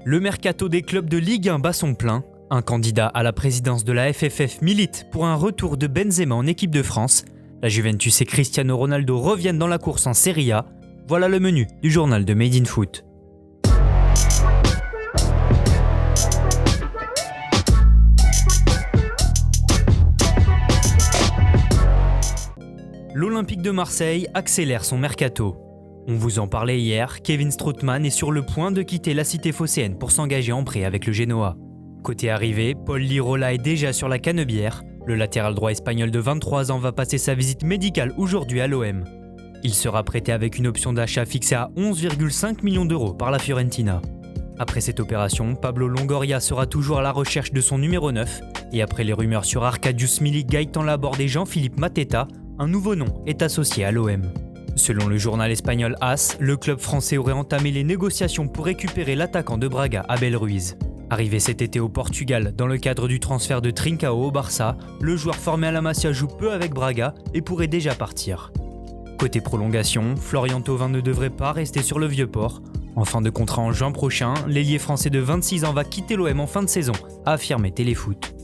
Le mercato des clubs de Ligue 1 bat son plein. Un candidat à la présidence de la FFF milite pour un retour de Benzema en équipe de France. La Juventus et Cristiano Ronaldo reviennent dans la course en Serie A. Voilà le menu du journal de Made in Foot. L'Olympique de Marseille accélère son mercato. On vous en parlait hier, Kevin Strootman est sur le point de quitter la cité phocéenne pour s'engager en prêt avec le Genoa. Côté arrivée, Paul Lirola est déjà sur la canebière. Le latéral droit espagnol de 23 ans va passer sa visite médicale aujourd'hui à l'OM. Il sera prêté avec une option d'achat fixée à 11,5 millions d'euros par la Fiorentina. Après cette opération, Pablo Longoria sera toujours à la recherche de son numéro 9. Et après les rumeurs sur Arkadiusz Milik, Gaëtan Laborde et Jean-Philippe Mateta, un nouveau nom est associé à l'OM. Selon le journal espagnol AS, le club français aurait entamé les négociations pour récupérer l'attaquant de Braga, Abel Ruiz. Arrivé cet été au Portugal dans le cadre du transfert de Trincao au Barça, le joueur formé à la Masia joue peu avec Braga et pourrait déjà partir. Côté prolongation, Florian Thauvin ne devrait pas rester sur le Vieux-Port. En fin de contrat en juin prochain, l'ailier français de 26 ans va quitter l'OM en fin de saison, a affirmé Téléfoot.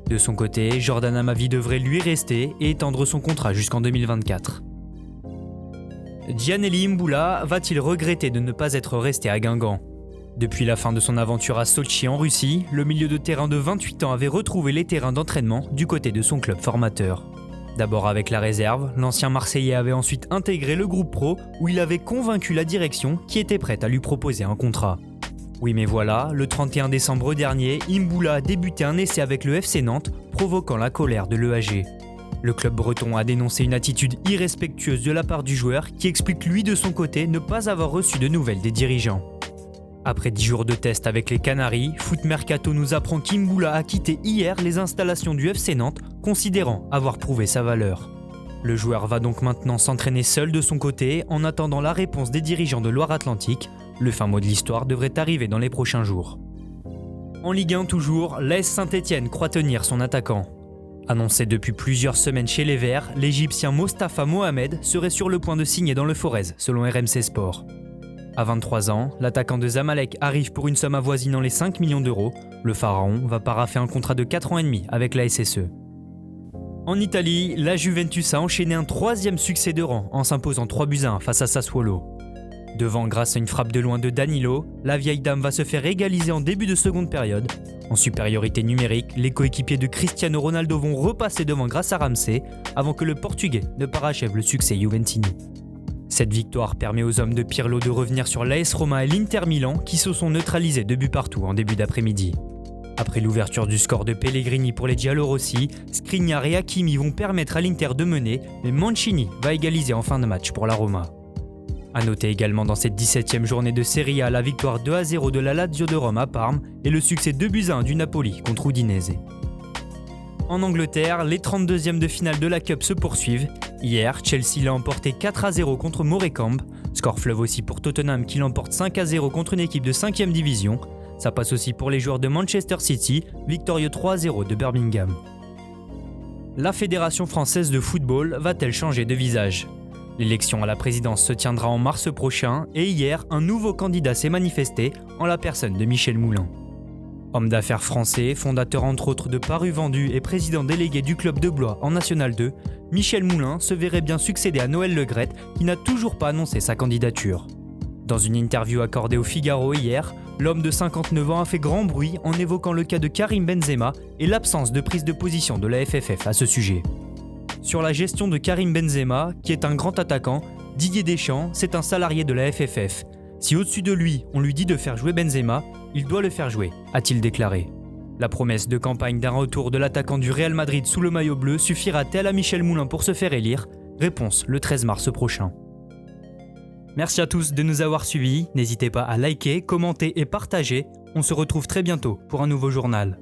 De son côté, Jordan Amavi devrait lui rester et étendre son contrat jusqu'en 2024. Gianelli Imbula va-t-il regretter de ne pas être resté à Guingamp ? Depuis la fin de son aventure à Sotchi en Russie, le milieu de terrain de 28 ans avait retrouvé les terrains d'entraînement du côté de son club formateur. D'abord avec la réserve, l'ancien Marseillais avait ensuite intégré le groupe pro où il avait convaincu la direction qui était prête à lui proposer un contrat. Oui mais voilà, le 31 décembre dernier, Imbula a débuté un essai avec le FC Nantes, provoquant la colère de l'EAG. Le club breton a dénoncé une attitude irrespectueuse de la part du joueur qui explique lui de son côté ne pas avoir reçu de nouvelles des dirigeants. Après 10 jours de test avec les Canaries, Foot Mercato nous apprend qu'Imbula a quitté hier les installations du FC Nantes, considérant avoir prouvé sa valeur. Le joueur va donc maintenant s'entraîner seul de son côté en attendant la réponse des dirigeants de Loire-Atlantique. Le fin mot de l'histoire devrait arriver dans les prochains jours. En Ligue 1 toujours, l'AS Saint-Etienne croit tenir son attaquant. Annoncé depuis plusieurs semaines chez les Verts, l'Égyptien Mostafa Mohamed serait sur le point de signer dans le Forez, selon RMC Sport. À 23 ans, l'attaquant de Zamalek arrive pour une somme avoisinant les 5 millions d'euros. Le Pharaon va paraffer un contrat de 4 ans et demi avec la SSE. En Italie, la Juventus a enchaîné un 3e succès de rang en s'imposant 3-1 face à Sassuolo. Devant grâce à une frappe de loin de Danilo, la vieille dame va se faire égaliser en début de seconde période. En supériorité numérique, les coéquipiers de Cristiano Ronaldo vont repasser devant grâce à Ramsey avant que le Portugais ne parachève le succès Juventini. Cette victoire permet aux hommes de Pirlo de revenir sur l'AS Roma et l'Inter Milan qui se sont neutralisés de but partout en début d'après-midi. Après l'ouverture du score de Pellegrini pour les Giallorossi, Skriniar et Hakimi vont permettre à l'Inter de mener, mais Mancini va égaliser en fin de match pour la Roma. A noter également dans cette 17e journée de Serie A la victoire 2-0 de la Lazio de Rome à Parme et le succès 2-1 du Napoli contre Udinese. En Angleterre, les 32e de finale de la Cup se poursuivent. Hier, Chelsea l'a emporté 4-0 contre Morecambe. Score fleuve aussi pour Tottenham qui l'emporte 5-0 contre une équipe de 5e division. Ça passe aussi pour les joueurs de Manchester City, victorieux 3-0 de Birmingham. La Fédération française de football va-t-elle changer de visage ? L'élection à la présidence se tiendra en mars prochain et hier, un nouveau candidat s'est manifesté en la personne de Michel Moulin. Homme d'affaires français, fondateur entre autres de Paru Vendu et président délégué du club de Blois en National 2, Michel Moulin se verrait bien succéder à Noël Le Graët qui n'a toujours pas annoncé sa candidature. Dans une interview accordée au Figaro hier, l'homme de 59 ans a fait grand bruit en évoquant le cas de Karim Benzema et l'absence de prise de position de la FFF à ce sujet. Sur la gestion de Karim Benzema, qui est un grand attaquant, Didier Deschamps, c'est un salarié de la FFF. Si au-dessus de lui, on lui dit de faire jouer Benzema, il doit le faire jouer, a-t-il déclaré. La promesse de campagne d'un retour de l'attaquant du Real Madrid sous le maillot bleu suffira-t-elle à Michel Moulin pour se faire élire ? Réponse le 13 mars prochain. Merci à tous de nous avoir suivis, n'hésitez pas à liker, commenter et partager. On se retrouve très bientôt pour un nouveau journal.